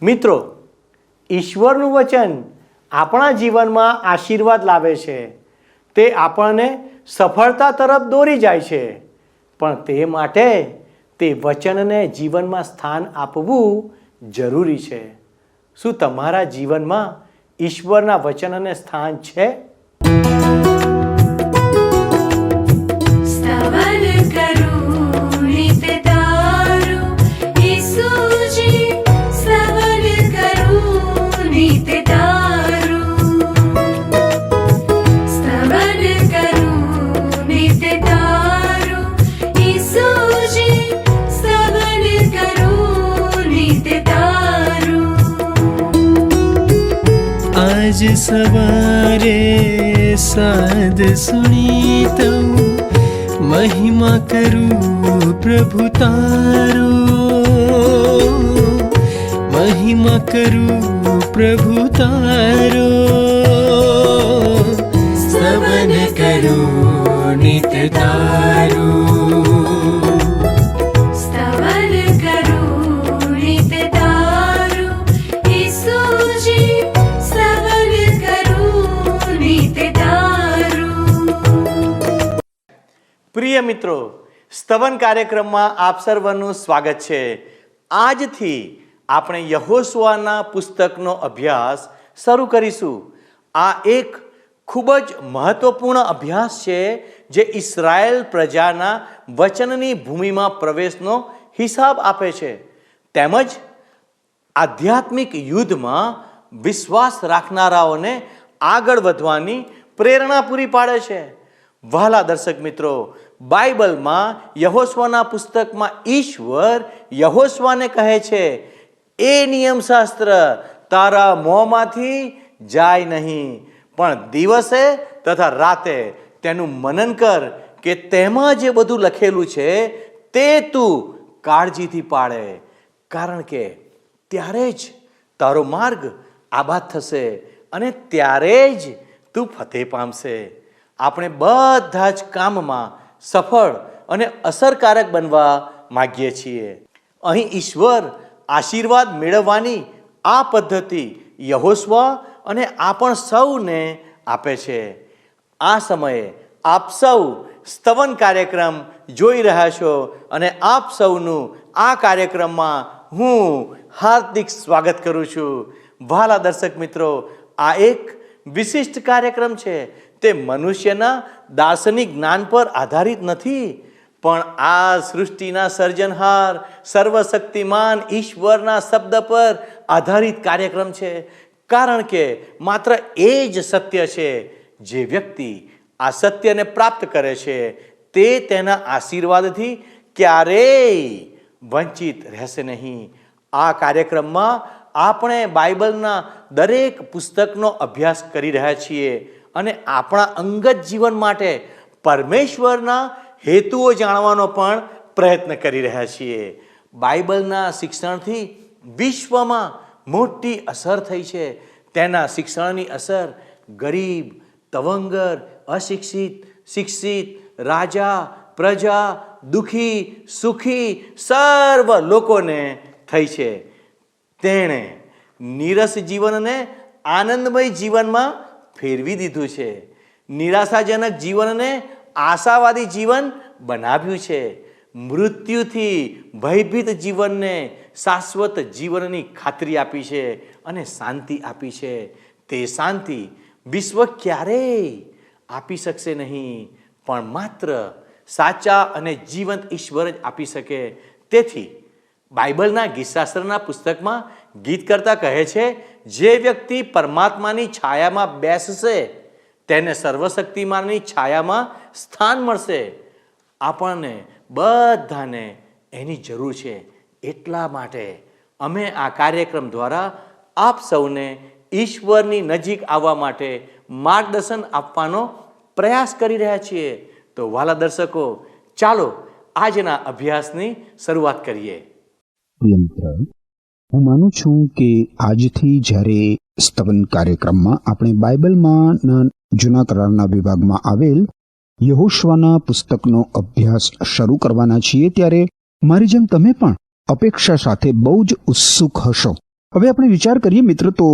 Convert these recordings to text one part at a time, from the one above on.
મિત્રો, ઈશ્વરનું વચન આપણા જીવનમાં આશીર્વાદ લાવે છે. તે આપણને સફળતા તરફ દોરી જાય છે, પણ તે માટે તે વચનને જીવનમાં સ્થાન આપવું જરૂરી છે. શું તમારા જીવનમાં ઈશ્વરના વચનને સ્થાન છે? आज सवारे साद सुनी तो महिमा करूं प्रभु तारो, महिमा करूं प्रभु तारो, स्तवन करूं नित तारो. પ્રિય મિત્રો, સ્તવન કાર્યક્રમમાં આપ સર્વનું સ્વાગત છે. આજથી આપણે યહોશુઆના પુસ્તકનો અભ્યાસ શરૂ કરીશું. આ એક ખૂબ જ મહત્વપૂર્ણ અભ્યાસ છે જે ઇસ્રાયેલ પ્રજાના વચનની ભૂમિમાં પ્રવેશનો હિસાબ આપે છે, તેમજ આધ્યાત્મિક યુદ્ધમાં વિશ્વાસ રાખનારાઓને આગળ વધવાની પ્રેરણા પૂરી પાડે છે. વહાલા દર્શક મિત્રો, બાઇબલમાં યહોશુઆના પુસ્તકમાં ઈશ્વર યહોશુઆને કહે છે, એ નિયમશાસ્ત્ર તારા મોંમાંથી જાય નહીં, પણ દિવસે તથા રાતે તેનું મનન કર કે તેમાં જે બધું લખેલું છે તે તું કાળજીથી પાળે, કારણ કે ત્યારે જ તારો માર્ગ આબાદ થશે અને ત્યારે જ તું ફતેહ પામશે. આપણે બધા જ કામમાં સફળ અને અસરકારક બનવા માગીએ છીએ. અહીં ઈશ્વર આશીર્વાદ મેળવવાની આ પદ્ધતિ યહોશુઆ અને આપણ સૌને આપે છે. આ સમયે આપ સૌ સ્તવન કાર્યક્રમ જોઈ રહ્યા છો અને આપ સૌનું આ કાર્યક્રમમાં હું હાર્દિક સ્વાગત કરું છું. વહાલા દર્શક મિત્રો, આ એક વિશિષ્ટ કાર્યક્રમ છે. તે મનુષ્યના દાર્શનિક જ્ઞાન પર આધારિત નથી, પણ આ સૃષ્ટિના સર્જનહાર સર્વશક્તિમાન ઈશ્વરના શબ્દ પર આધારિત કાર્યક્રમ છે. કારણ કે માત્ર એ જ સત્ય છે. જે વ્યક્તિ આ સત્યને પ્રાપ્ત કરે છે તે તેના આશીર્વાદથી ક્યારેય વંચિત રહેશે નહીં. આ કાર્યક્રમમાં આપણે બાઇબલના દરેક પુસ્તકનો અભ્યાસ કરી રહ્યા છીએ અને આપણા અંગત જીવન માટે પરમેશ્વરના હેતુઓ જાણવાનો પણ પ્રયત્ન કરી રહ્યા છીએ. બાઇબલના શિક્ષણથી વિશ્વમાં મોટી અસર થઈ છે. તેના શિક્ષણની અસર ગરીબ, તવંગર, અશિક્ષિત, શિક્ષિત, રાજા, પ્રજા, દુઃખી, સુખી સર્વ લોકોને થઈ છે. તેણે નીરસ જીવનને આનંદમય જીવનમાં ફેરવી દીધું છે. નિરાશાજનક જીવનને આશાવાદી જીવન બનાવ્યું છે. મૃત્યુથી ભયભીત જીવનને શાશ્વત જીવનની ખાતરી આપી છે અને શાંતિ આપી છે. તે શાંતિ વિશ્વ ક્યારેય આપી શકશે નહીં, પણ માત્ર સાચા અને જીવંત ઈશ્વર જ આપી શકે. તેથી બાઇબલના ગીતશાસ્ત્રના પુસ્તકમાં ગીતકર્તા કહે છે, જે વ્યક્તિ પરમાત્માની છાયામાં બેસશે તેને સર્વશક્તિમાનની છાયામાં સ્થાન મળશે. આપણને બધાને એની જરૂર છે. એટલા માટે અમે આ કાર્યક્રમ દ્વારા આપ સૌને ઈશ્વરની નજીક આવવા માટે માર્ગદર્શન આપવાનો પ્રયાસ કરી રહ્યા છીએ. તો વાલા દર્શકો, ચાલો આજના અભ્યાસની શરૂઆત કરીએ. મિત્ર, હું માનું છું કે આજથી જ્યારે સ્તવન કાર્યક્રમમાં આપણે બાઇબલમાં જૂના કરારના વિભાગમાં આવેલ યહોશુઆના પુસ્તકનો અભ્યાસ શરૂ કરવાના છીએ, ત્યારે મારી જેમ તમે પણ અપેક્ષા સાથે બહુ જ ઉત્સુક હશો હવે આપણે વિચાર કરીએ મિત્ર, તો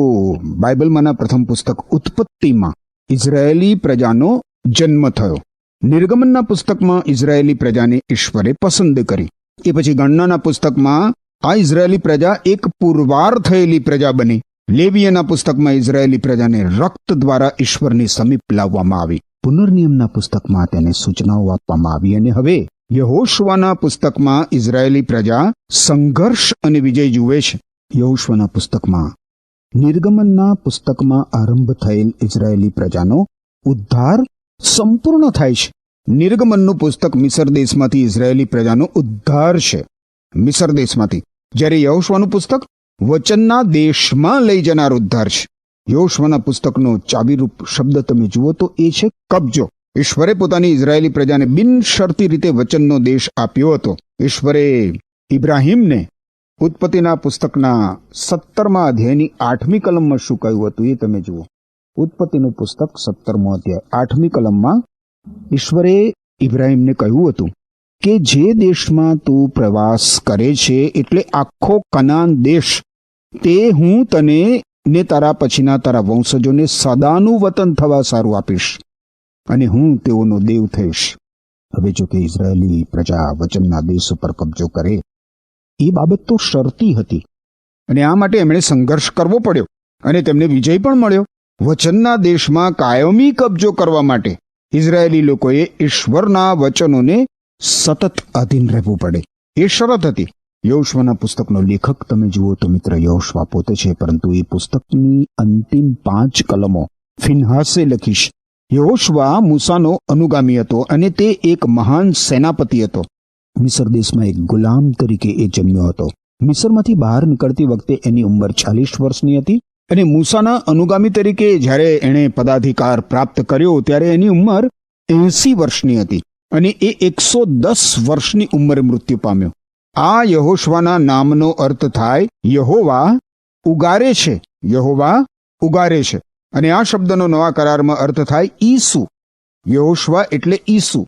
બાઇબલમાંના પ્રથમ પુસ્તક ઉત્પત્તિમાં ઇઝરાયેલી પ્રજાનો જન્મ થયો. નિર્ગમનના પુસ્તકમાં ઇઝરાયેલી પ્રજાને ઈશ્વરે પસંદ કરી. એ પછી ગણનાના પુસ્તકમાં આ ઇઝરાયેલી પ્રજા એક પુરવાર થયેલી પ્રજા બની. લેવીયના પુસ્તકમાં ઇઝરાયેલી પ્રજાને રક્ત દ્વારા ઈશ્વરની સમીપ લાવવામાં આવી. પુનર્નિયમના પુસ્તકમાં તેને સૂચનાઓ આપવામાં આવી. અને હવે યહોશુઆના પુસ્તકમાં ઇઝરાયેલી પ્રજા સંઘર્ષ અને વિજય જુએ છે. યહોશુઆના પુસ્તકમાં નિર્ગમનના પુસ્તકમાં આરંભ થયેલ ઇઝરાયેલી પ્રજાનો ઉદ્ધાર સંપૂર્ણ થાય છે. નિર્ગમનનું પુસ્તક મિસર દેશમાંથી ઇઝરાયેલી પ્રજાનો ઉદ્ધાર છે, મિસર દેશમાંથી. જ્યારે યહોશુઆનું પુસ્તક વચનના દેશમાં લઈ જનાર ઉદ્ધાર છે. યહોશુઆના પુસ્તકનો ચાવીરૂપ શબ્દ તમે જુઓ તો એ છે કબજો. ઈશ્વરે પોતાની ઇઝરાયેલી પ્રજાને બિનશરતી રીતે વચનનો દેશ આપ્યો હતો. ઈશ્વરે ઇબ્રાહીમને ઉત્પત્તિના પુસ્તકના 17મા અધ્યાયની 8મી કલમમાં શું કહ્યું હતું એ તમે જુઓ. ઉત્પત્તિનું પુસ્તક 17મો અધ્યાય 8મી કલમમાં ઈશ્વરે ઇબ્રાહીમને કહ્યું હતું કે જે દેશમાં તું પ્રવાસ કરે છે, એટલે આખો કનાન દેશ, તે હું તને ને તારા પછીના તારા વંશજોને સદાનું વતન થવા સારું આપીશ, અને હું તેઓનો દેવ થઈશ. હવે જો કે ઇઝરાયેલી પ્રજા વચનના દેશ ઉપર કબજો કરે એ બાબત તો શરતી હતી, અને આ માટે એમણે સંઘર્ષ કરવો પડ્યો અને તેમને વિજય પણ મળ્યો. વચનના દેશમાં કાયમી કબજો કરવા માટે ઇઝરાયેલી લોકોએ ઈશ્વરના વચનોને સતત આધીન રહેવું પડે. એ શરત હતી. યહોશુઆના પુસ્તકનો લેખક તમે જુઓ તો મિત્ર યહોશુઆ પોતે છે, પરંતુ એ પુસ્તકની અંતિમ 5 કલમો ફિન્હાસે લખીશ. યહોશુઆ મૂસાનો અનુગામી હતો અને તે એક મહાન સેનાપતિ હતો. મિસર દેશમાં એક ગુલામ તરીકે એ જન્મ્યો હતો. મિસરમાંથી બહાર નીકળતી વખતે એની ઉંમર 40 વર્ષની હતી, અને મૂસાના અનુગામી તરીકે જ્યારે એણે પદાધિકાર પ્રાપ્ત કર્યો ત્યારે એની ઉંમર 80 વર્ષની હતી, અને એ 110 વર્ષની ઉંમરે મૃત્યુ પામ્યો. આ યહોશુઆના નામનો અર્થ થાય યહોવા ઉગારે છે. યહોવા ઉગારે છે. અને આ શબ્દનો નવા કરારમાં અર્થ થાય ઈસુ. યહોશુઆ એટલે ઈસુ.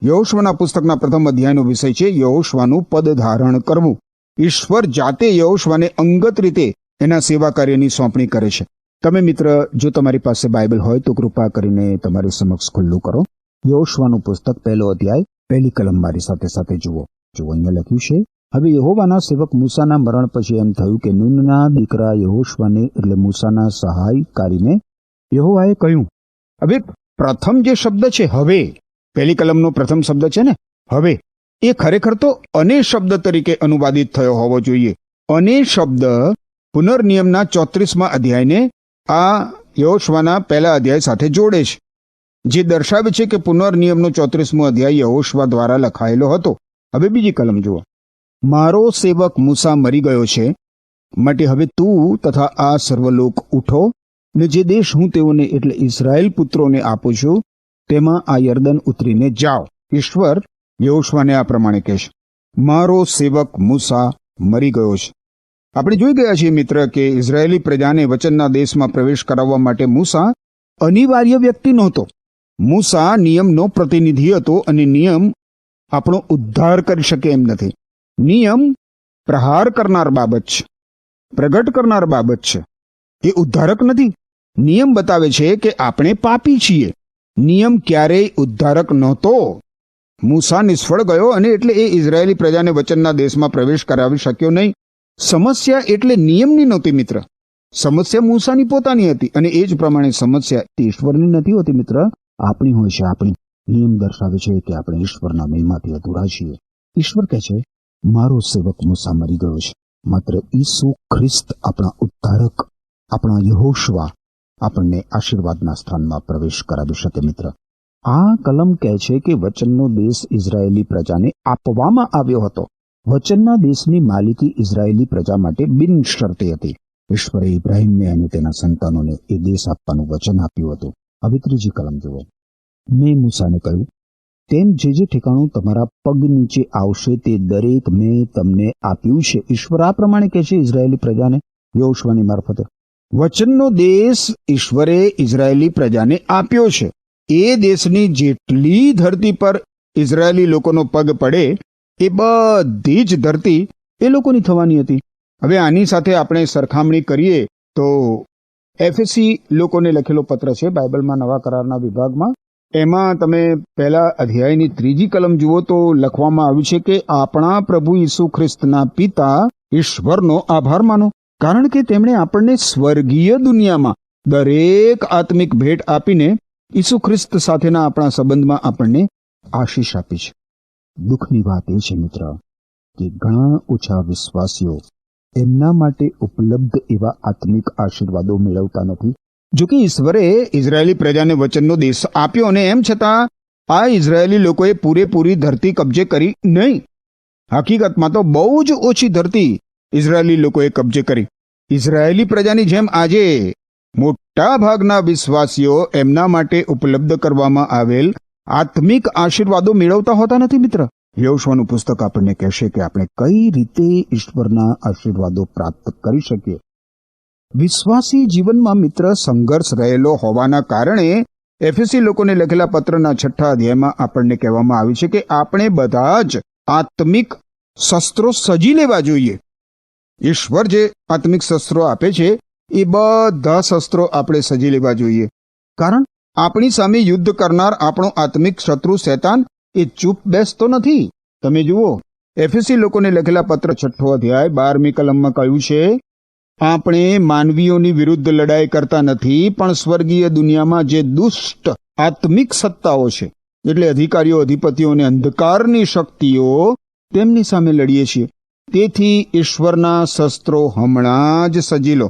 યહોશુઆના પુસ્તકના પ્રથમ અધ્યાયનો વિષય છે યહોશુઆનું પદ ધારણ કરવું. ઈશ્વર જાતે યહોશુઆને અંગત રીતે એના સેવા કાર્યની સોંપણી કરે છે. તમે મિત્ર, જો તમારી પાસે બાઇબલ હોય તો કૃપા કરીને તમારી સમક્ષ ખુલ્લું કરો. યહોશુઆનું પુસ્તક 1લો અધ્યાય 1લી કલમ મારી સાથે સાથે જુઓ. અહીંયા લખ્યું છે, હવે યહોવાના સેવક મૂસાના મરણ પછી એમ થયું કે નૂનના દીકરા યહોશુઆને એટલે મૂસાના સહાયકારીને યહોવાએ કહ્યું. હવે પ્રથમ જે શબ્દ છે હવે, 1લી કલમનો પ્રથમ શબ્દ છે ને હવે, એ ખરેખર તો અને શબ્દ તરીકે અનુવાદિત થયો હોવો જોઈએ. અને શબ્દ પુનર્નિયમના 34મા અધ્યાયને આ યહોશુઆના 1લા અધ્યાય સાથે જોડે છે, જે દર્શાવે છે કે પુનર્નિયમનો 34મો અધ્યાય યહોશુઆ દ્વારા લખાયેલો હતો. હવે બીજી કલમ જુઓ. મારો સેવક મૂસા મરી ગયો છે, માટે હવે તું તથા આ સર્વલોક ઉઠો, ને જે દેશ હું તેઓને એટલે ઇઝરાયેલ પુત્રોને આપું છું તેમાં આ યર્દન ઉતરીને જાઓ. ઈશ્વર યહોશુઆને આ પ્રમાણે કહેશે, મારો સેવક મૂસા મરી ગયો છે. આપણે જોઈ ગયા છીએ મિત્ર કે ઇઝરાયેલી પ્રજાને વચનના દેશમાં પ્રવેશ કરાવવા માટે મૂસા અનિવાર્ય વ્યક્તિ નહોતો. મૂસા નિયમનો પ્રતિનિધિ હતો, અને નિયમ આપણો ઉદ્ધાર કરી શકે એમ નથી. નિયમ પ્રહાર કરનાર બાબત છે, પ્રગટ કરનાર બાબત છે, એ ઉદ્ધારક નથી. નિયમ બતાવે છે કે આપણે પાપી છીએ. નિયમ ક્યારેય ઉદ્ધારક નહોતો. મૂસા નિષ્ફળ ગયો, અને એટલે એ ઇઝરાયેલી પ્રજાને વચનના દેશમાં પ્રવેશ કરાવી શક્યો નહીં. સમસ્યા એટલે નિયમની નહોતી મિત્ર, સમસ્યા મૂસાની પોતાની હતી, અને એ જ પ્રમાણે સમસ્યા ઈશ્વરની નથી હોતી મિત્ર, આપણી હોય છે. આપણી નિયમ દર્શાવે છે કે આપણે ઈશ્વરના મહિમાથી અધૂરા છીએ. ઈશ્વર કહે છે, મારો સેવક મૂસા મરી ગયો છે, માત્ર ઈસુ ખ્રિસ્ત આપણા ઉદ્ધારક, આપણા યહોશુઆ આપણને આશીર્વાદના સ્થાનમાં પ્રવેશ કરાવી શકે મિત્ર. આ કલમ કહે છે કે વચનનો દેશ ઇઝરાયેલી પ્રજાને આપવામાં આવ્યો હતો. વચનના દેશની માલિકી ઇઝરાયેલી પ્રજા માટે બિનશરતી હતી. ઈશ્વરે ઇબ્રાહીમને અને તેના સંતાનોને એ દેશ આપવાનું વચન આપ્યું હતું. હવે ત્રીજી કલમ જુઓ. મેં મૂસાને કહ્યું, તેમ જે ઠેકાણું તમારા પગ નીચે આવશે તે દરેક મેં તમને આપ્યું છે. ઈશ્વર આ પ્રમાણે કહે છે ઇઝરાયેલી પ્રજાને યહોશુઆની મારફતે. વચનનો દેશ ઈશ્વરે ઇઝરાયેલી પ્રજાને આપ્યો છે. એ દેશની જેટલી ધરતી પર ઇઝરાયેલી લોકોનો પગ પડે એ બધી જ ધરતી એ લોકોની થવાની હતી. હવે આની સાથે આપણે સરખામણી કરીએ તો એફએસી લોકોને લખેલો પત્ર છે બાઇબલમાં નવા કરારના વિભાગમાં. એમાં તમે પહેલા અધ્યાયની 3જી કલમ જુઓ તો લખવામાં આવ્યું છે કે આપણા પ્રભુ ઈસુ ખ્રિસ્તના પિતા ઈશ્વરનો આભાર માનો, કારણ કે તેમણે આપણને સ્વર્ગીય દુનિયામાં દરેક આત્મિક ભેટ આપીને ઈસુ ખ્રિસ્ત સાથેના આપણા સંબંધમાં આપણને આશીષ આપી છે. દુઃખની વાત એ છે મિત્ર કે ઘણા ઓછા વિશ્વાસીઓ એમના માટે ઉપલબ્ધ એવા આત્મિક આશીર્વાદો મેળવતા નથી. જો કે ઈશ્વરે ઇઝરાયેલી પ્રજાને વચનનો દેશ આપ્યો અને એમ છતાં આ ઇઝરાયેલી લોકોએ પૂરેપૂરી ધરતી કબજે કરી નહીં. હકીકતમાં તો બહુ જ ઓછી ધરતી ઇઝરાયેલી લોકોએ કબજે કરી. ઇઝરાયેલી પ્રજાની જેમ આજે મોટા ભાગના વિશ્વાસીઓ એમના માટે ઉપલબ્ધ કરવામાં આવેલ આત્મિક આશીર્વાદો મેળવતા હોતા નથી મિત્ર. યહોશુઆનું પુસ્તક આપણને કહેશે કે આપણે કઈ રીતે ઈશ્વરના આશીર્વાદો પ્રાપ્ત કરી શકીએ. વિશ્વાસી જીવનમાં મિત્ર સંઘર્ષ રહેલો હોવાના કારણે એફએસી લોકોને લખેલા પત્રના 6 અધ્યાયમાં આપણને કહેવામાં આવ્યું છે કે આપણે બધા જ આત્મિક શસ્ત્રો સજી લેવા જોઈએ. ઈશ્વર જે આત્મિક શસ્ત્રો આપે છે એ બધા શસ્ત્રો આપણે સજી લેવા જોઈએ, કારણ આપણી સામે યુદ્ધ કરનાર આપણો આત્મિક શત્રુ શૈતાન એ ચૂપ બેસતો નથી. તમે જુઓ એફએસી લોકોને લખેલા પત્ર 6 અધ્યાય 12મી કલમમાં કહ્યું છે, આપણે માનવીઓની વિરુદ્ધ લડાઈ કરતા નથી, પણ સ્વર્ગીય દુનિયામાં જે દુષ્ટ આત્મિક સત્તાઓ છે, એટલે અધિકારીઓ, અધિપતિઓ અને અંધકારની શક્તિઓ, તેમની સામે લડીએ છીએ. તેથી ઈશ્વરના શસ્ત્રો હમણાં જ સજી લો.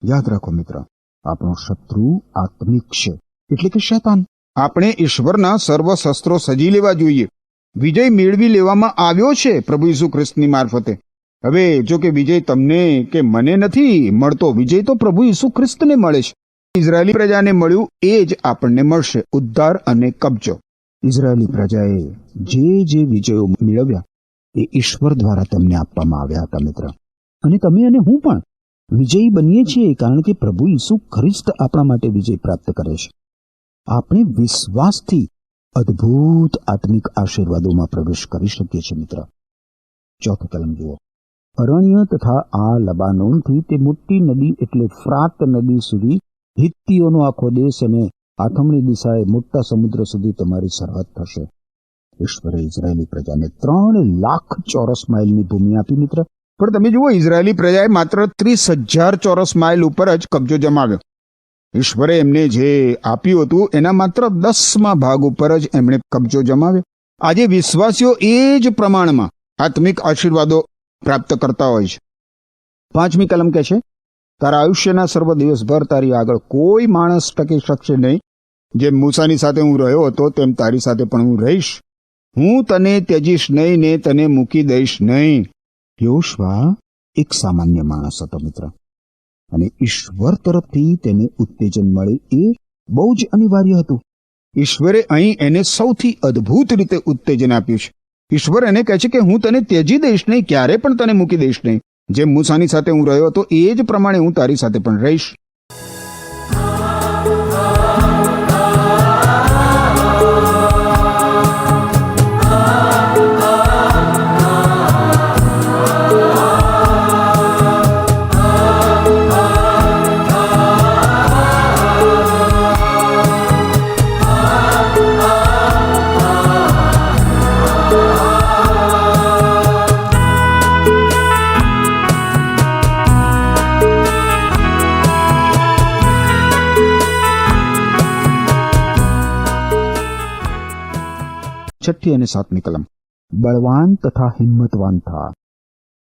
યાદ રાખો મિત્ર, આપણો શત્રુ આત્મિક છે, એટલે કે શૈતાન. આપણે ઈશ્વરના સર્વ શસ્ત્રો સજી લેવા જોઈએ. વિજય મેળવી લેવામાં આવ્યો છે પ્રભુ ઈસુ ખ્રિસ્તની મારફતે. હવે જો કે વિજય તમને કે મને નથી મળતો, વિજય તો પ્રભુ ઈસુ ખ્રિસ્તને મળે છે. ઇઝરાયેલી પ્રજાને મળ્યું એ જ આપણને મળશે, ઉદ્ધાર અને કબજો. ઇઝરાયેલી પ્રજાએ જે વિજયો મેળવ્યા એ ઈશ્વર દ્વારા તેમને આપવામાં આવ્યા હતા મિત્ર. અને તમે અને હું પણ વિજયી બનીએ છીએ, કારણ કે પ્રભુ ઈસુ ખ્રિસ્ત આપણા માટે વિજય પ્રાપ્ત કરે છે. આપણે વિશ્વાસથી અદ્ભુત આત્મિક આશીર્વાદોમાં પ્રવેશ કરી શકીએ છીએ મિત્ર. 4th કલમ જુઓ. અરણ્ય તથા આ લબાનોનથી તે મોટી નદી એટલે ફ્રાત નદી સુધી, હિત્તીઓનો આખો દેશ અને આથમણી દિશાએ મોટા સમુદ્ર સુધી તમારી સરહદ થશે. ઈશ્વરે ઇઝરાયેલી પ્રજાને 3 લાખ ચોરસ માઇલની ભૂમિ આપી મિત્ર. પણ તમે જુઓ, ઇઝરાયેલી પ્રજાએ માત્ર 30,000 ચોરસ માઇલ ઉપર જ કબજો જમાવ્યો. ઈશ્વરે એમને જે આપ્યું હતું એના માત્ર 10મા ભાગ ઉપર જ એમણે કબજો જમાવ્યો. આજે વિશ્વાસીઓ એ જ પ્રમાણમાં આત્મિક આશીર્વાદો પ્રાપ્ત કરતા હોય છે. 5મી કલમ કહે છે, તારા આયુષ્યના સર્વ દિવસભર તારી આગળ કોઈ માણસ ટકી શકશે નહીં. જેમ મૂસાની સાથે હું રહ્યો હતો તેમ તારી સાથે પણ હું રહીશ. હું તને ત્યજીશ નહીં ને તને મૂકી દઈશ નહીં. યહોશુઆ એક સામાન્ય માણસ હતો મિત્ર, અને ઈશ્વર તરફથી તેને ઉત્તેજન મળે એ બહુ જ અનિવાર્ય હતું. ઈશ્વરે અહીં એને સૌથી અદ્ભુત રીતે ઉત્તેજન આપ્યું છે. ઈશ્વર એને કહે છે કે હું તને ત્યજી દઈશ નહીં, ક્યારે પણ તને મૂકી દઈશ નહીં. જેમ મૂસાની સાથે હું રહ્યો હતો એ જ પ્રમાણે હું તારી સાથે પણ રહીશ. છઠ્ઠી અને 7મી કલમ. બળવાન તથા હિંમતવાન થા,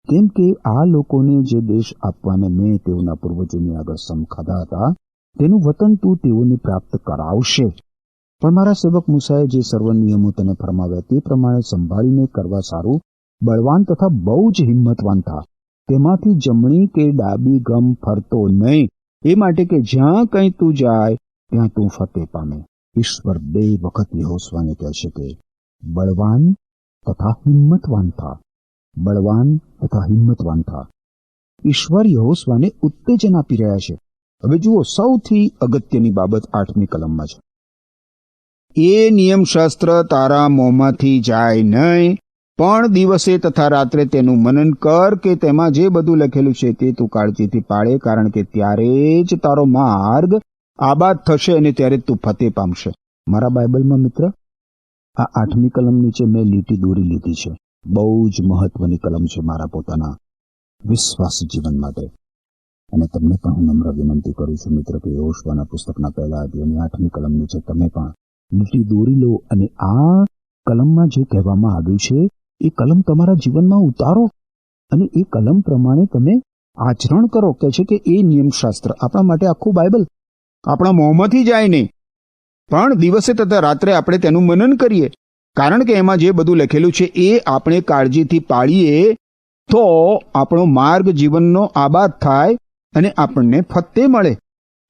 કેમ કે આ લોકોને જે દેશ આપવાને મેં તેઓના પૂર્વજોની આગળ સમ ખાધા હતા તેનું વતન તું તેઓને પ્રાપ્ત કરાવશે. પણ મારા સેવક મૂસાએ જે સર્વ નિયમો તને ફરમાવ્યા તે પ્રમાણે સંભાળીને કરવા સારું બળવાન તથા બહુ જ હિંમતવાન થા. તેમાંથી જમણી કે ડાબી ગમ ફરતો નહીં, એ માટે કે જ્યાં કંઈ તું જાય ત્યાં તું ફતેહ પામે. ઈશ્વર 2 વખત યહોશુઆને કહે છે કે બળવાન તથા હિંમતવાન થા, બળવાન તથા હિંમતવાન થા. ઈશ્વર યહોશુઆને ઉત્તેજન આપી રહ્યા છે. હવે જુઓ, સૌથી અગત્યની બાબત 8મી કલમમાં છે. એ નિયમશાસ્ત્ર તારા મોંમાંથી જાય નહીં, પણ દિવસે તથા રાત્રે તેનું મનન કર કે તેમાં જે બધું લખેલું છે તે તું કાળજીથી પાળે, કારણ કે ત્યારે જ તારો માર્ગ આબાદ થશે અને ત્યારે તું ફતેહ પામશે. મારા બાઇબલમાં મિત્ર આ 8મી કલમ નીચે મેં લીટી દોરી લીધી છે. બહુ જ મહત્વની કલમ છે મારા પોતાના વિશ્વાસી જીવન માટે. અને તમને પણ હું નમ્ર વિનંતી કરું છું મિત્ર કે યહોશુઆના પુસ્તકના પહેલા અધ્યાયની 8મી કલમ નીચે તમે પણ લીટી દોરી લો અને આ કલમમાં જે કહેવામાં આવ્યું છે એ કલમ તમારા જીવનમાં ઉતારો અને એ કલમ પ્રમાણે તમે આચરણ કરો. કહે છે કે એ નિયમશાસ્ત્ર આપણા માટે આખું બાઇબલ આપણા મોંમાંથી જાય નહીં, પણ દિવસે તથા રાત્રે આપણે તેનું મનન કરીએ, કારણ કે એમાં જે બધું લખેલું છે એ આપણે કાળજીથી પાળીએ તો આપણો માર્ગ જીવનનો આબાદ થાય અને આપણને ફતેહ મળે.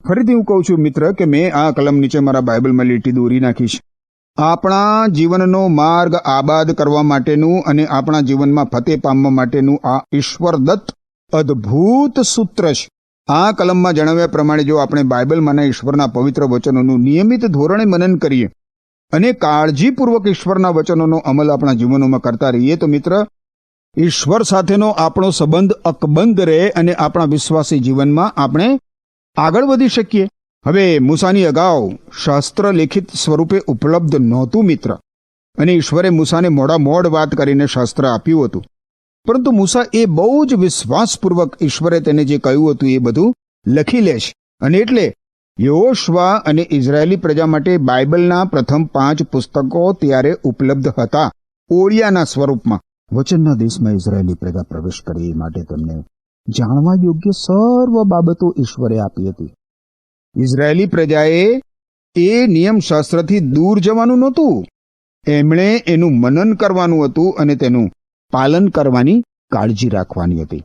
ફરીથી હું કહું છું મિત્ર કે મેં આ કલમ નીચે મારા બાઇબલમાં લીટી દોરી નાખી છે. આપણા જીવનનો માર્ગ આબાદ કરવા માટેનું અને આપણા જીવનમાં ફતેહ પામવા માટેનું આ ઈશ્વરદત્ત અદ્ભુત સૂત્ર છે. આ કલમમાં જણાવ્યા પ્રમાણે જો આપણે બાઇબલમાંના ઈશ્વરના પવિત્ર વચનોનું નિયમિત ધોરણે મનન કરીએ અને કાળજીપૂર્વક ઈશ્વરના વચનોનો અમલ આપણા જીવનોમાં કરતા રહીએ તો મિત્ર ઈશ્વર સાથેનો આપણો સંબંધ અકબંધ રહે અને આપણા વિશ્વાસી જીવનમાં આપણે આગળ વધી શકીએ. હવે મૂસાની અગાઉ શાસ્ત્ર લેખિત સ્વરૂપે ઉપલબ્ધ નહોતું મિત્ર, અને ઈશ્વરે મૂસાને મોડામોડ વાત કરીને શાસ્ત્ર આપ્યું હતું. પરંતુ મૂસા એ બહુ જ વિશ્વાસપૂર્વક ઈશ્વરે તેને જે કહ્યું હતું એ બધું લખી લે છે. અને એટલે યહોશુઆ અને ઇઝરાયેલી પ્રજા માટે બાઇબલના પ્રથમ 5 પુસ્તકો ત્યારે ઉપલબ્ધ હતા ઓળિયાના સ્વરૂપમાં. વચનના દેશમાં ઇઝરાયેલી પ્રજા પ્રવેશ કરે એ માટે તેમને જાણવા યોગ્ય સર્વ બાબતો ઈશ્વરે આપી હતી. ઇઝરાયેલી પ્રજાએ એ નિયમશાસ્ત્રથી દૂર જવાનું નહોતું, એમણે એનું મનન કરવાનું હતું અને તેનું પાલન કરવાની કાળજી રાખવાની હતી.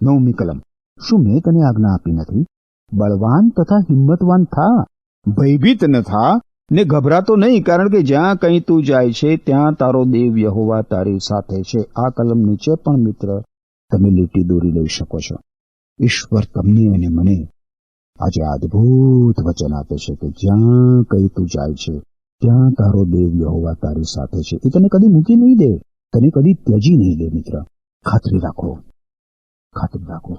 9મી કલમ, શું મેં તને આજ્ઞા આપી નથી? બળવાન તથા હિંમતવાન થા, ભયભીત ન થા ને ગભરાતો નહીં, કારણ કે જ્યાં કંઈ તું જાય છે ત્યાં તારો દેવ યહોવા તારી સાથે છે. આ કલમ નીચે પણ મિત્ર તમે લીટી દોરી લઈ શકો છો. ઈશ્વર તમને અને મને આજે અદ્ભુત વચન આપે છે કે જ્યાં કંઈ તું જાય છે ત્યાં તારો દેવ યહોવા તારી સાથે છે. એ તને કદી મૂકી નહીં દે, તને કદી ત્યજી નહીં દે. મિત્ર ખાતરી રાખો, ખાતરી રાખો.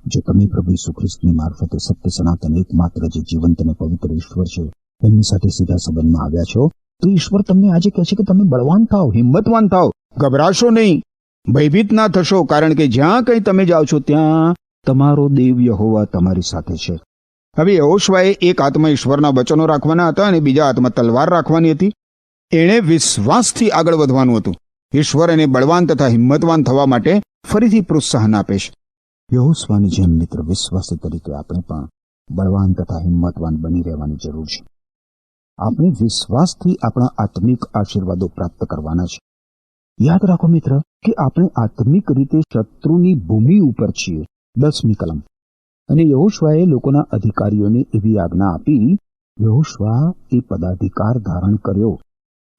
જો તમે પ્રભુ ઈસુ ખ્રિસ્તની મારફતે સત્ય સનાતન એકમાત્ર જે જીવંત અને પવિત્ર ઈશ્વર છે એમની સાથે સીધા સંબંધમાં આવ્યા છો તો ઈશ્વર તમને આજે કહે છે કે તમે બળવાન થાઓ, હિંમતવાન થાઓ, ગભરાશો નહીં, ભયભીત ના થશો, કારણ કે જ્યાં કંઈ તમે જાઓ છો ત્યાં તમારો દેવ યહોવા તમારી સાથે છે. હવે યહોશુઆએ એક હાથમાં ઈશ્વરના વચનો રાખવાના હતા અને બીજા હાથમાં તલવાર રાખવાની હતી. એણે વિશ્વાસથી આગળ વધવાનું હતું. ઈશ્વર એને બળવાન તથા હિંમતવાન થવા માટે ફરીથી પ્રોત્સાહન આપે છે. યહોશુઆની જેમ મિત્ર વિશ્વાસી તરીકે આપણે પણ બળવાન તથા હિંમતવાન બની રહેવાની જરૂર છે. આપણે વિશ્વાસથી આપણા આત્મિક આશીર્વાદો પ્રાપ્ત કરવાના છે. યાદ રાખો મિત્ર કે આપણે આત્મિક રીતે શત્રુની ભૂમિ ઉપર છીએ. 10મી કલમ, અને યહોશુઆએ લોકોના અધિકારીઓને એવી આજ્ઞા આપી. યહોશુઆ એ પદાધિકાર ધારણ કર્યો.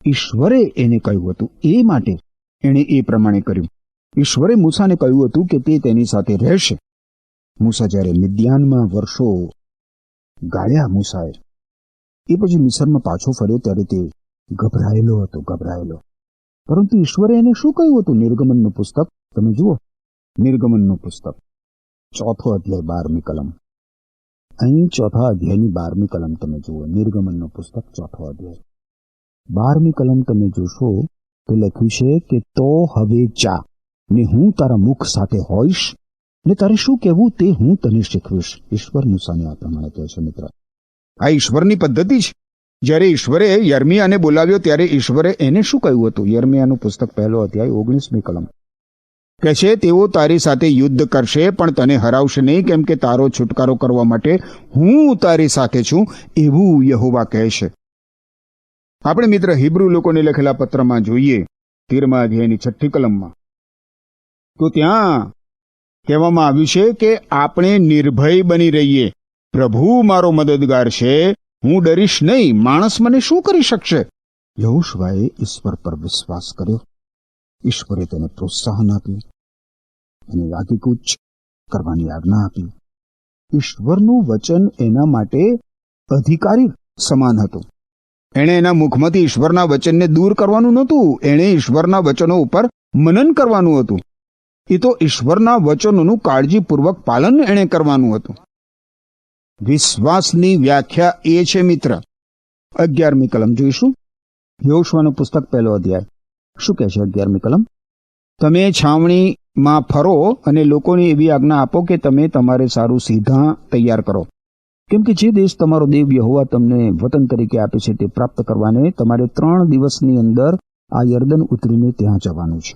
ઈશ્વરે એને કહ્યું હતું એ માટે એણે એ પ્રમાણે કર્યું. ઈશ્વરે મૂસાને કહ્યું હતું કે તે તેની સાથે રહેશે. મૂસા જ્યારે મિદ્યાનમાં વર્ષો ગાળ્યા મૂસાએ, એ પછી મિસરમાં પાછો ફર્યો ત્યારે તે ગભરાયેલો હતો, ગભરાયેલો. પરંતુ ઈશ્વરે એને શું કહ્યું હતું? નિર્ગમનનું પુસ્તક તમે જુઓ, નિર્ગમનનું પુસ્તક 4થો અધ્યાય 12મી કલમ. અહીં 4થા અધ્યાયની 12મી કલમ તમે જુઓ. નિર્ગમનનું પુસ્તક 4થો અધ્યાય 12મી કલમ તમે જોશો તો લખ્યું છે કે તો હવે જા ને હું તારા મુખ સાથે હોઈશ ને તારે શું કહેવું તે હું તને શીખવીશ. ઈશ્વર મૂસાને આ પ્રમાણે કહે છે. મિત્ર આ ઈશ્વરની પદ્ધતિ છે. જ્યારે ઈશ્વરે યર્મિયાને બોલાવ્યો ત્યારે ઈશ્વરે એને શું કહ્યું હતું? યર્મિયાનું પુસ્તક 1લો અધ્યાય 19મી કલમ કહે છે, તેઓ તારી સાથે યુદ્ધ કરશે પણ તને હરાવશે નહીં, કેમ કે તારો છુટકારો કરવા માટે હું તારી સાથે છું, એવું યહોવા કહે છે. આપણે મિત્ર હિબ્રુ લોકોને લખેલા પત્રમાં જોઈએ 13મા અધ્યાયની 6ઠી કલમમાં, તો ત્યાં કહેવામાં આવ્યું છે કે આપણે નિર્ભય બની રહીએ. પ્રભુ મારો મદદગાર છે, હું ડરીશ નહીં, માણસ મને શું કરી શકશે? યહોશુઆએ ઈશ્વર પર વિશ્વાસ કર્યો. ઈશ્વરે તેને પ્રોત્સાહન આપ્યું અને આગેકૂચ કરવાની આજ્ઞા આપી. ઈશ્વરનું વચન એના માટે અધિકારી સમાન હતું. એણે એના મુખમાંથી ઈશ્વરના વચનને દૂર કરવાનું નહોતું, એણે ઈશ્વરના વચનો ઉપર મનન કરવાનું હતું. એ તો ઈશ્વરના વચનોનું કાળજીપૂર્વક પાલન એણે કરવાનું હતું. વિશ્વાસની વ્યાખ્યા એ છે મિત્ર. 11મી કલમ જોઈશું. યહોશુઆનું પુસ્તક 1લો અધ્યાય. શું કહે છે 11મી કલમ? તમે છાવણીમાં ફરો અને લોકોને એવી આજ્ઞા આપો કે તમે તમારે સારું સીધા તૈયાર કરો, કેમ કે જે દેશ તમારો દેવ યહોવા તમને વતન તરીકે આપે છે તે પ્રાપ્ત કરવાને તમારે 3 દિવસની અંદર આ યર્દન ઉતરીને ત્યાં જવાનું છે.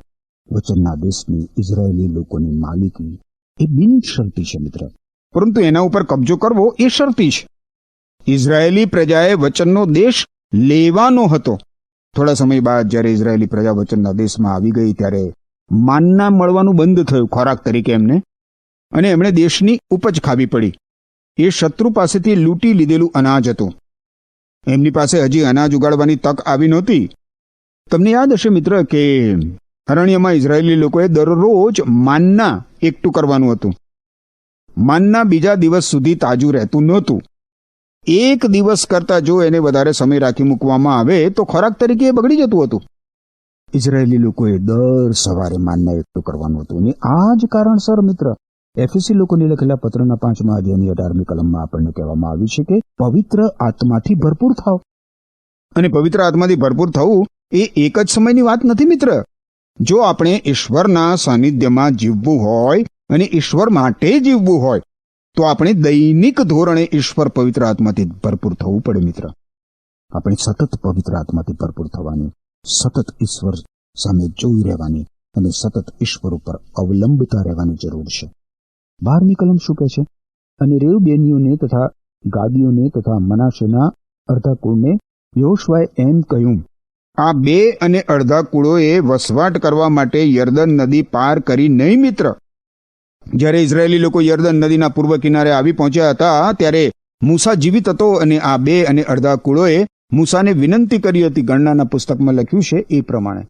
વચનના દેશની ઇઝરાયેલી લોકોની માલિકી એ બિનશરતી છે મિત્ર, પરંતુ એના ઉપર કબજો કરવો એ શરતી છે. ઇઝરાયેલી પ્રજાએ વચનનો દેશ લેવાનો હતો. થોડા સમય બાદ જ્યારે ઇઝરાયેલી પ્રજા વચનના દેશમાં આવી ગઈ ત્યારે માનના મળવાનું બંધ થયું ખોરાક તરીકે એમને, અને એમણે દેશની ઉપજ ખાવી પડી. એ શત્રુ પાસેથી લૂંટી લીધેલું અનાજ હતું. એમની પાસે હજી અનાજ ઉગાડવાની તક આવી નહોતી. તમને યાદ હશે મિત્ર કે અરણ્યમાં ઇઝરાયેલી લોકોએ દરરોજ માનના એકઠું કરવાનું હતું. માનના બીજા દિવસ સુધી તાજું રહેતું નહોતું. એક દિવસ કરતાં જો એને વધારે સમય રાખી મૂકવામાં આવે તો ખોરાક તરીકે એ બગડી જતું હતું. ઇઝરાયેલી લોકોએ દર સવારે માનના એકઠું કરવાનું હતું. અને આ જ કારણસર મિત્ર એફએસી લોકોને લખેલા પત્રના 5મા અધ્યાયની 18મી કલમમાં આપણને કહેવામાં આવ્યું છે કે પવિત્ર આત્માથી ભરપૂર થાઓ. અને પવિત્ર આત્માથી ભરપૂર થવું એ એક જ સમયની વાત નથી મિત્ર. જો આપણે ઈશ્વરના સાનિધ્યમાં જીવવું હોય અને ઈશ્વર માટે જીવવું હોય તો આપણે દૈનિક ધોરણે ઈશ્વર પવિત્ર આત્માથી ભરપૂર થવું પડે મિત્ર. આપણે સતત પવિત્ર આત્માથી ભરપૂર થવાની, સતત ઈશ્વર સામે જોઈ રહેવાની અને સતત ઈશ્વર ઉપર અવલંબતા રહેવાની જરૂર છે. 12મી કલમ શું કહે છે? અને રેવબેનીઓને તથા ગાદીઓને તથા મનાશેના અડધા કુળને યહોશુઆએ એમ કહ્યું, આ 2 અને અડધા કુળોએ વસવાટ કરવા માટે યર્દન નદી પાર કરી નહીં મિત્ર. જ્યારે ઇઝરાયેલી લોકો યર્દન નદીના પૂર્વ કિનારે આવી પહોંચ્યા હતા ત્યારે મૂસા જીવિત હતો અને આ 2 અને અડધા કુળોએ મૂસાને વિનંતી કરી હતી. ગણનાના પુસ્તકમાં લખ્યું છે એ પ્રમાણે.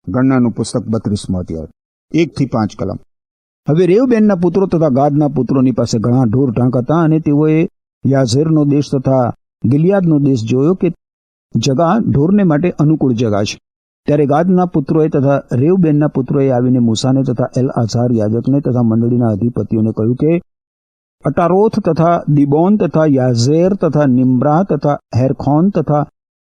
ગણનાનું પુસ્તક 32મો અધ્યાય 1 થી 5 કલમ. હવે રેવબેનના પુત્રો તથા ગાદના પુત્રોની પાસે ઘણા ઢોર ઢાંક હતા અને તેઓએ યાઝેરનો દેશ તથા ગિલિયાદનો દેશ જોયો કે જગા ઢોરને માટે અનુકૂળ જગા છે. ત્યારે ગાદના પુત્રોએ તથા રેવબેનના પુત્રોએ આવીને મૂસાને તથા એલઆઝાર યાજકને તથા મંડળીના અધિપતિઓને કહ્યું કે અટારોથ તથા દિબોન તથા યાઝેર તથા નિમ્રા તથા હેરખોન તથા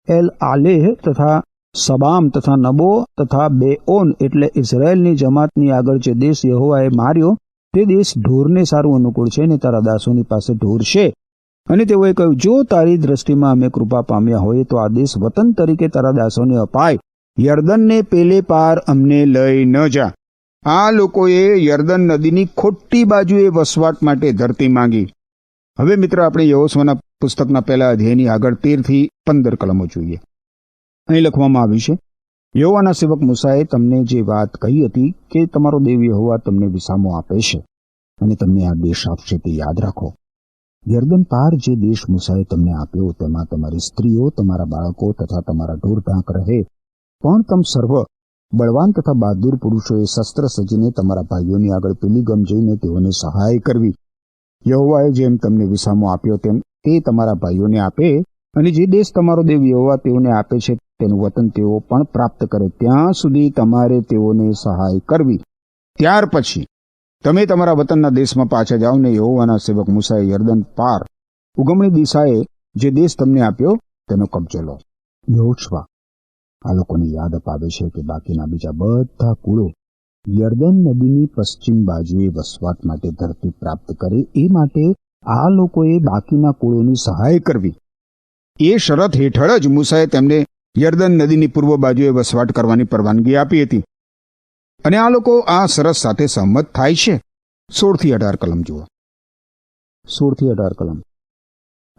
એલ આલેહ તથા સબામ તથા નબો તથા બેઓન એટલે ઇઝરાયેલની જમાતની આગળ જે દેશ યહોવાએ માર્યો તે દેશ ઢોરને સારું અનુકૂળ છે ને તારા દાસોની પાસે ઢોર છે. અને તેઓએ કહ્યું, જો તારી દ્રષ્ટિમાં અમે કૃપા પામ્યા હોઈએ તો આ દેશ વતન તરીકે તારા દાસોને અપાય. યર્દનને પેલે પાર અમને લઈ ન જા. આ લોકોએ યર્દન નદીની ખોટી બાજુએ વસવાટ માટે ધરતી માંગી. હવે મિત્ર આપણે યહોશુઆના પુસ્તકના 1લા અધ્યાયની આગળ 13 થી 15 કલમો જોઈએ. અહીં લખવામાં આવ્યું છે, યહોવાના સેવક મૂસાએ તમને જે વાત કહી હતી કે તમારો દેવ યહોવા તમને વિસામો આપે છે અને તમને આ દેશ આપશે તે યાદ રાખો. યર્દન પાર જે દેશ મૂસાએ તમને આપ્યો તેમાં તમારી સ્ત્રીઓ, તમારા બાળકો તથા તમારા ઢોર ઢાંક રહે, પણ તમ સર્વ બળવાન તથા બહાદુર પુરુષોએ શસ્ત્ર સજીને તમારા ભાઈઓની આગળ પિલીગમ જઈને તેઓને સહાય કરવી. યહોવાએ જેમ તમને વિસામો આપ્યો તેમ તે તમારા ભાઈઓને આપે અને જે દેશ તમારો દેવ યહોવા તેઓને આપે છે તેનું વતન તેઓ પણ પ્રાપ્ત કરે ત્યાં સુધી તમારે તેઓને સહાય કરવી. ત્યાર પછી તમે તમારા વતનના દેશમાં પાછા જાઓ ને યહોવાના સેવક મૂસાએ યર્દન પાર ઉગમણી દિશાએ જે દેશ તમને આપ્યો તેનો કબજો લો. યહોશુઆ આ લોકોને યાદ અપાવે છે કે બાકીના બીજા બધા કુળો યર્દન નદીની પશ્ચિમ બાજુએ વસવાટ માટે ધરતી પ્રાપ્ત કરે એ માટે આ લોકોએ બાકીના કુળોની સહાય કરવી. એ શરત હેઠળ જ મૂસાએ તેમને યર્દન નદીની પૂર્વ બાજુએ વસવાટ કરવાની પરવાનગી આપી હતી અને આ લોકો આ શરત સાથે સહમત થાય છે. 16 થી 18 કલમ જુઓ. 16 થી 18 કલમ.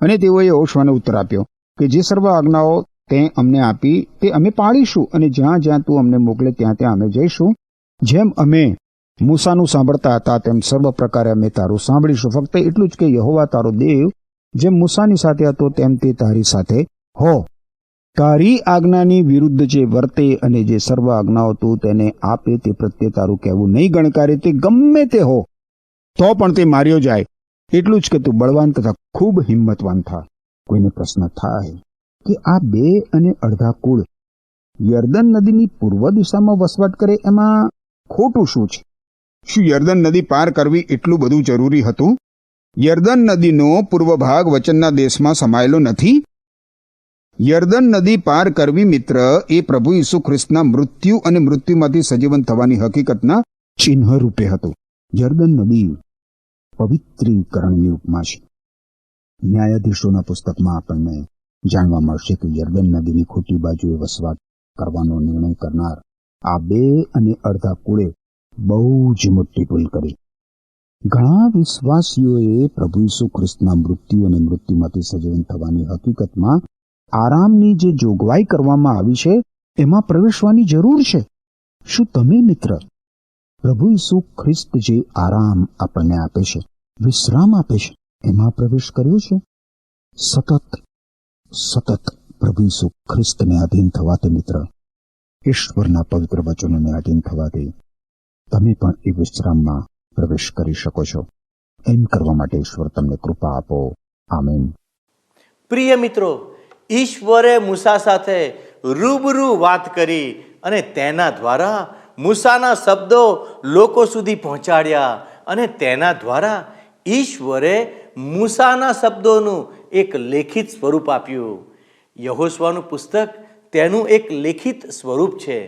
અને તેઓએ યહોશુઆને ઉત્તર આપ્યો કે જે સર્વ આજ્ઞાઓ તે અમને આપી તે અમે પાળીશું અને જ્યાં જ્યાં તું અમને મોકલે ત્યાં ત્યાં અમે જઈશું. જેમ અમે મૂસાનું સાંભળતા હતા તેમ સર્વ પ્રકારે અમે તારું સાંભળીશું. ફક્ત એટલું જ કે યહોવા તારો દેવ જેમ મૂસાની સાથે હતો તેમ તે તારી સાથે હો. તારી આજ્ઞાની વિરુદ્ધ જે વર્તે અને જે સર્વ આજ્ઞાઓ તું તેને આપે તે પ્રત્યે તારું કહેવું નહીં ગણકારે. તે ગમે તે હો તો પણ તે માર્યો જાય. એટલું જ કે તું બળવાન તથા ખૂબ હિંમતવાન થા. કોઈને પ્રશ્ન થાય કે આ 2 અને અડધા કુળ યર્દન નદીની પૂર્વ દિશામાં વસવાટ કરે એમાં ખોટું શું છે? શું યર્દન નદી પાર કરવી એટલું બધું જરૂરી હતું? યર્દન નદીનો પૂર્વ ભાગ વચનના દેશમાં સમાયેલો નથી. યર્દન નદી પાર કરવી મિત્ર એ પ્રભુ ઈસુ ખ્રિસ્તના મૃત્યુ અને મૃત્યુમાંથી સજીવન થવાની હકીકતના ચિહ્ન રૂપે હતું. યર્દન નદી પવિત્રીકરણની ઉપમા છે. ન્યાયાધીશોના પુસ્તકમાં આપણને જાણવા મળશે કે યર્દન નદીની ખોટી બાજુએ વસવાટ કરવાનો નિર્ણય કરનાર આ 2 અને અડધા કુળે બહુ જ મોટી ભૂલ કરી. ઘણા વિશ્વાસીઓએ પ્રભુ ઈસુ ખ્રિસ્તના મૃત્યુ અને મૃત્યુમાંથી સજીવન થવાની હકીકતમાં આરામની જે જોગવાઈ કરવામાં આવી છે એમાં પ્રવેશવાની જરૂર છે. શું તમે મિત્ર પ્રભુ ઈસુ ખ્રિસ્ત જે આરામ આપણને આપે છે, વિશ્રામ આપે છે, એમાં પ્રવેશ કર્યો છે? સતત પ્રભુ ઈસુ ખ્રિસ્તને આધીન થવાથી મિત્ર, ઈશ્વરના પવિત્ર વચનોને આધીન થવાથી તમે પણ એ વિશ્રામમાં પ્રવેશ કરી શકો છો. એમ કરવા માટે ઈશ્વર તમને કૃપા આપો. આમીન. પ્રિય મિત્રો, ઈશ્વરે મૂસા સાથે રૂબરૂ વાત કરી અને તેના દ્વારા મૂસાના શબ્દો લોકો સુધી પહોંચાડ્યા અને તેના દ્વારા ઈશ્વરે મૂસાના શબ્દોનું એક લેખિત સ્વરૂપ આપ્યું. યહોશુઆનું પુસ્તક તેનું એક લેખિત સ્વરૂપ છે.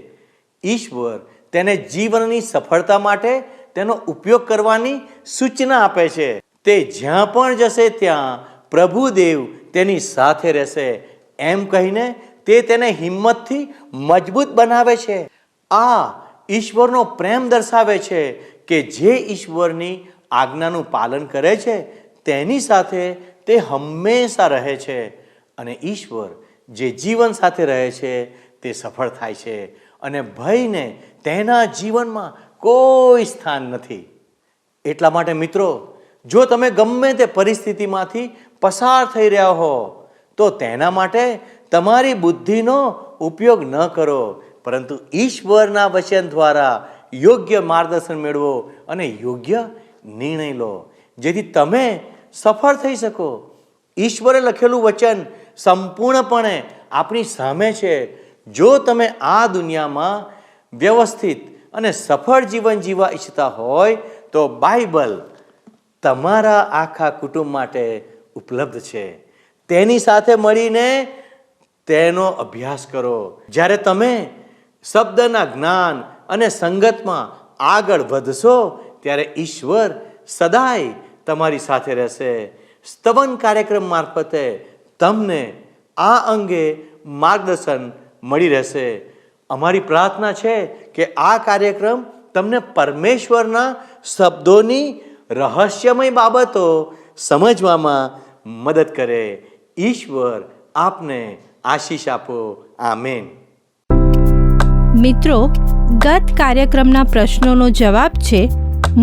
ઈશ્વર તેને જીવનની સફળતા માટે તેનો ઉપયોગ કરવાની સૂચના આપે છે. તે જ્યાં પણ જશે ત્યાં પ્રભુદેવ તેની સાથે રહેશે એમ કહીને તે તેને હિંમતથી મજબૂત બનાવે છે. આ ઈશ્વરનો પ્રેમ દર્શાવે છે કે જે ઈશ્વરની આજ્ઞાનું પાલન કરે છે તેની સાથે તે હંમેશા રહે છે અને ઈશ્વર જે જીવન સાથે રહે છે તે સફળ થાય છે અને ભયને તેના જીવનમાં કોઈ સ્થાન નથી. એટલા માટે મિત્રો, જો તમે ગમે તે પરિસ્થિતિમાંથી પસાર થઈ રહ્યા હો તો તેના માટે તમારી બુદ્ધિનો ઉપયોગ ન કરો, પરંતુ ઈશ્વરના વચન દ્વારા યોગ્ય માર્ગદર્શન મેળવો અને યોગ્ય નિર્ણય લો, જેથી તમે સફળ થઈ શકો. ઈશ્વરે લખેલું વચન સંપૂર્ણપણે આપણી સામે છે. જો તમે આ દુનિયામાં વ્યવસ્થિત અને સફળ જીવન જીવવા ઈચ્છતા હોય તો બાઇબલ તમારા આખા કુટુંબ માટે ઉપલબ્ધ છે. તેની સાથે મળીને તેનો અભ્યાસ કરો. જ્યારે તમે શબ્દના જ્ઞાન અને સંગતમાં આગળ વધશો ત્યારે ઈશ્વર સદાય તમારી સાથે રહેશે. સ્તવન કાર્યક્રમ મારફતે તમને આ અંગે માર્ગદર્શન મળી રહેશે. અમારી પ્રાર્થના છે કે આ કાર્યક્રમ તમને પરમેશ્વરના શબ્દોની રહસ્યમય બાબતો સમજવામાં મદદ કરે. ઈશ્વર આપને આશીષ આપો. આમેન. મિત્રો, ગત કાર્યક્રમના પ્રશ્નોનો જવાબ છે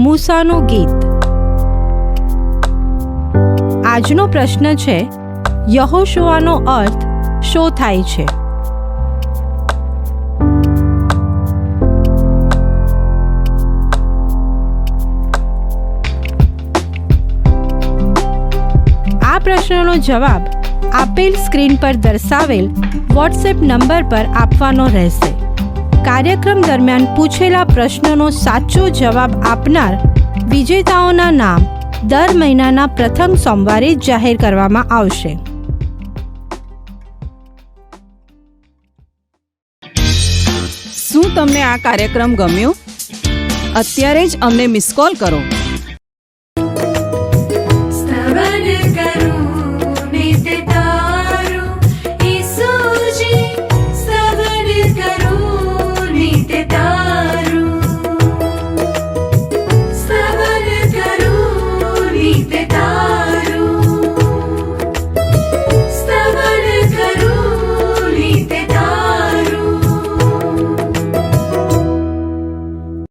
મૂસાનું ગીત. આજનો પ્રશ્ન છે, યહોશુઆનો અર્થ શું થાય છે? આ પ્રશ્નનો જવાબ આપેલ સ્ક્રીન પર દર્શાવેલ વોટ્સએપ નંબર પર આપવાનો રહેશે. કાર્યક્રમ દરમિયાન પૂછેલા પ્રશ્નનો સાચો જવાબ આપનાર વિજેતાઓના નામ દર મહિનાના પ્રથમ સોમવારે જાહેર કરવામાં આવશે. શું તમને આ કાર્યક્રમ ગમ્યો? અત્યારે જ અમને મિસ કોલ કરો.